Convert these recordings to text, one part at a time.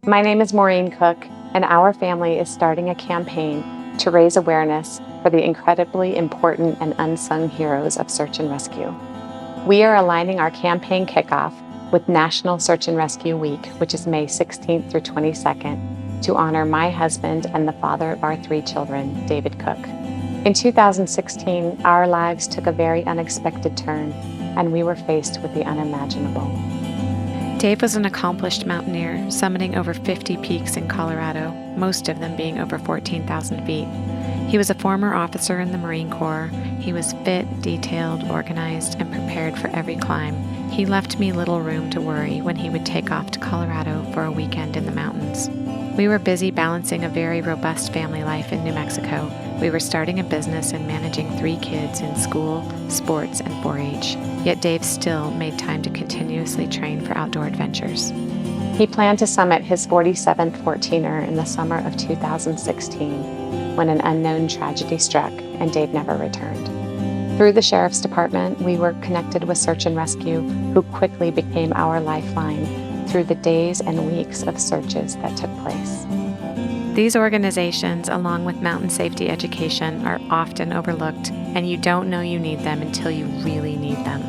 My name is Maureen Cook, and our family is starting a campaign to raise awareness for the incredibly important and unsung heroes of search and rescue. We are aligning our campaign kickoff with National Search and Rescue Week, which is May 16th through 22nd, to honor my husband and the father of our 3 children, David Cook. In 2016, our lives took a very unexpected turn, and we were faced with the unimaginable. Dave was an accomplished mountaineer, summiting over 50 peaks in Colorado, most of them being over 14,000 feet. He was a former officer in the Marine Corps. He was fit, detailed, organized, and prepared for every climb. He left me little room to worry when he would take off to Colorado for a weekend in the mountains. We were busy balancing a very robust family life in New Mexico. We were starting a business and managing 3 kids in school, sports, and 4-H. Yet Dave still made time to continuously train for outdoor adventures. He planned to summit his 47th 14er in the summer of 2016 when an unknown tragedy struck and Dave never returned. Through the Sheriff's Department, we were connected with Search and Rescue, who quickly became our lifeline through the days and weeks of searches that took place. These organizations, along with mountain safety education, are often overlooked, and you don't know you need them until you really need them.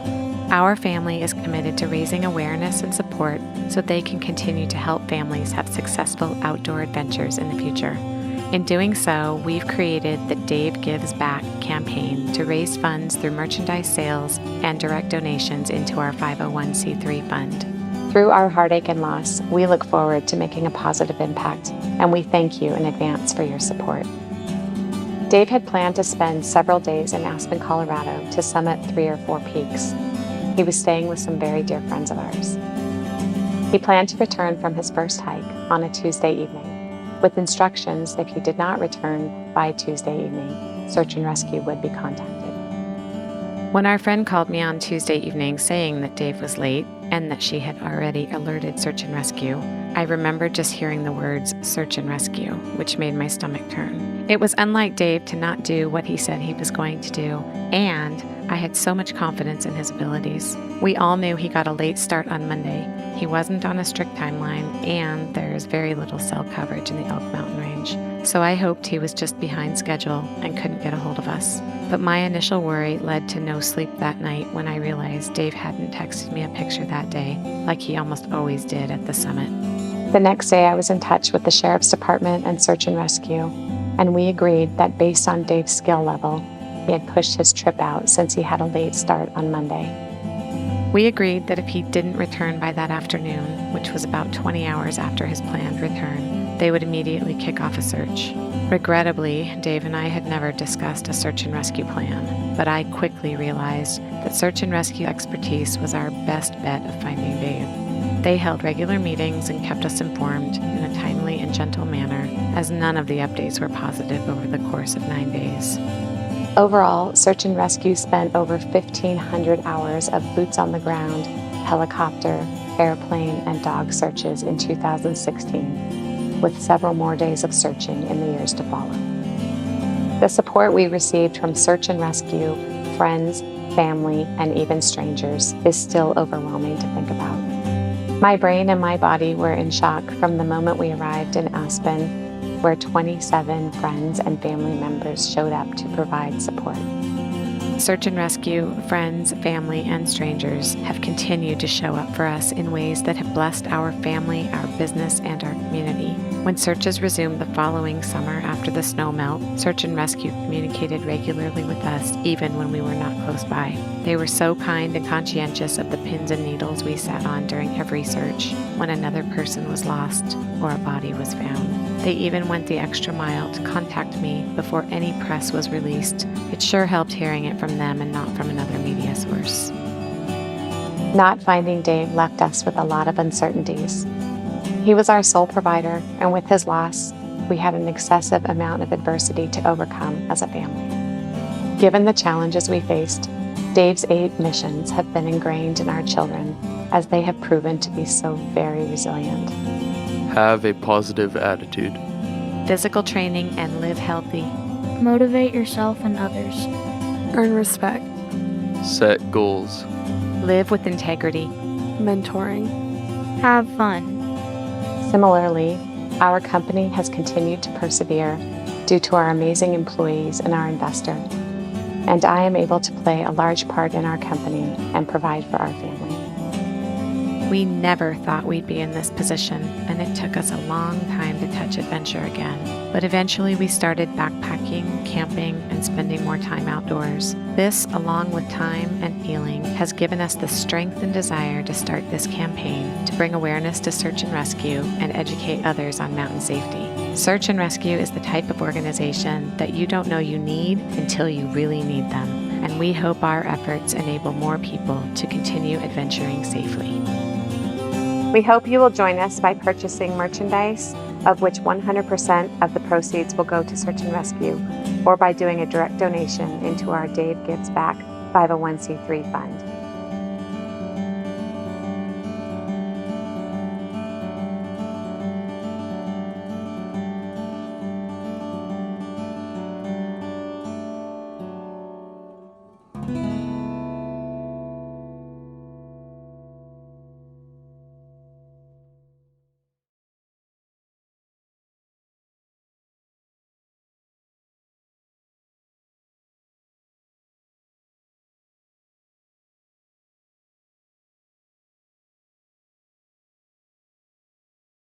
Our family is committed to raising awareness and support so they can continue to help families have successful outdoor adventures in the future. In doing so, we've created the Dave Gives Back campaign to raise funds through merchandise sales and direct donations into our 501c3 fund. Through our heartache and loss, we look forward to making a positive impact, and we thank you in advance for your support. Dave had planned to spend several days in Aspen, Colorado to summit 3 or 4 peaks. He was staying with some very dear friends of ours. He planned to return from his first hike on a Tuesday evening, with instructions if he did not return by Tuesday evening, Search and Rescue would be contacted. When our friend called me on Tuesday evening saying that Dave was late and that she had already alerted Search and Rescue, I remember just hearing the words Search and Rescue, which made my stomach turn. It was unlike Dave to not do what he said he was going to do, and I had so much confidence in his abilities. We all knew he got a late start on Monday. He wasn't on a strict timeline, and there is very little cell coverage in the Elk Mountain Range. So I hoped he was just behind schedule and couldn't get a hold of us. But my initial worry led to no sleep that night when I realized Dave hadn't texted me a picture that day, like he almost always did at the summit. The next day, I was in touch with the Sheriff's Department and Search and Rescue, and we agreed that based on Dave's skill level, he had pushed his trip out since he had a late start on Monday. We agreed that if he didn't return by that afternoon, which was about 20 hours after his planned return, they would immediately kick off a search. Regrettably, Dave and I had never discussed a search and rescue plan, but I quickly realized that search and rescue expertise was our best bet of finding Dave. They held regular meetings and kept us informed in a timely and gentle manner, as none of the updates were positive over the course of 9 days. Overall, Search and Rescue spent over 1,500 hours of boots on the ground, helicopter, airplane, and dog searches in 2016, with several more days of searching in the years to follow. The support we received from Search and Rescue, friends, family, and even strangers is still overwhelming to think about. My brain and my body were in shock from the moment we arrived in Aspen, where 27 friends and family members showed up to provide support. Search and Rescue, friends, family, and strangers have continued to show up for us in ways that have blessed our family, our business, and our community. When searches resumed the following summer after the snow melt, Search and Rescue communicated regularly with us even when we were not close by. They were so kind and conscientious of the pins and needles we sat on during every search when another person was lost or a body was found. They even went the extra mile to contact me before any press was released. It sure helped hearing it from them and not from another media source. Not finding Dave left us with a lot of uncertainties. He was our sole provider, and with his loss, we had an excessive amount of adversity to overcome as a family. Given the challenges we faced, Dave's 8 missions have been ingrained in our children, as they have proven to be so very resilient. Have a positive attitude. Physical training and live healthy. Motivate yourself and others. Earn respect. Set goals. Live with integrity. Mentoring. Have fun. Similarly, our company has continued to persevere due to our amazing employees and our investor, and I am able to play a large part in our company and provide for our family. We never thought we'd be in this position, and it took us a long time to touch adventure again. But eventually we started backpacking, camping, and spending more time outdoors. This, along with time and healing, has given us the strength and desire to start this campaign to bring awareness to search and rescue and educate others on mountain safety. Search and rescue is the type of organization that you don't know you need until you really need them, and we hope our efforts enable more people to continue adventuring safely. We hope you will join us by purchasing merchandise, of which 100% of the proceeds will go to Search and Rescue, or by doing a direct donation into our Dave Gives Back 501c3 fund.